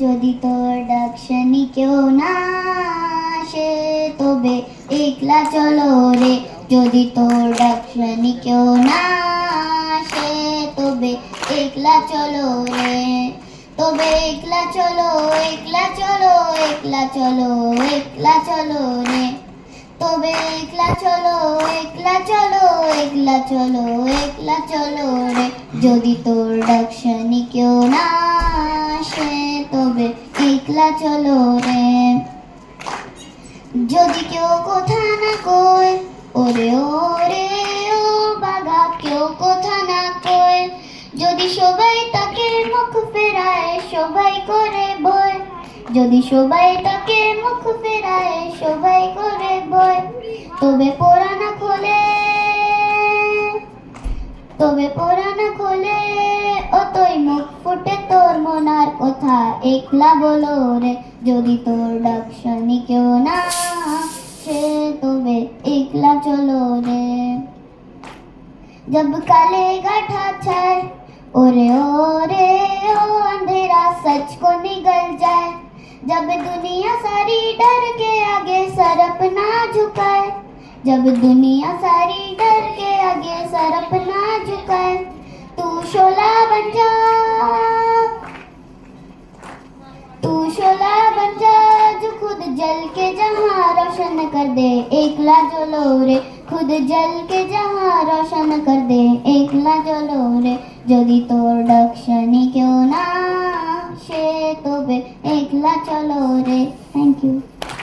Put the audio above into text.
যদি তোর ডাকশানি কেউ না আসে তবে একলা চলো রে, যদি তোর ডাকশানি কেউ না আসে তবে একলা চলো রে, তবে একলা চলো, একলা চলো, একলা চলো, একলা চলো রে, তবে একলা চলো, একলা চলো, একলা চলো, একলা চলো রে, যদি তোর ডাকশানি কেউ না আসে তবে একলা চলো রে। যদি কেউ কথা না কয় ওরে ওরে ও বাগা, কেউ কথা না কয়, যদি সবাই তাকে মুখ ফেরায় সবাই করে ভয়, যদি সবাই তাকে মুখ ফেরায় সবাই করে ভয়, তবে পড়া না খোলে, তবে পড়া না খোলে অতই মুখ ফুটে তোর মনার কথা একলা বলো রে, যদি তোর ডাকশানি কেউ না সে তবে একলা চলো রে। जब कालेगा ठाठर ओरे ओरे ओ अंधेरा सच को निगल जाए, जब दुनिया सारी डर के आगे सर अपना झुकाए, जब दुनिया सारी डर के आगे सर अपना झुकाए, तू शोला बन जा, तू शोला बन जा जो खुद जल के जहाँ रोशन कर दे एकला चलो रे, खुद जल के जहाँ रोशन कर दे एकला चलो रे, যদি তোর ডাকশানি কেউ না সে তবে একলা চলো রে। Thank you.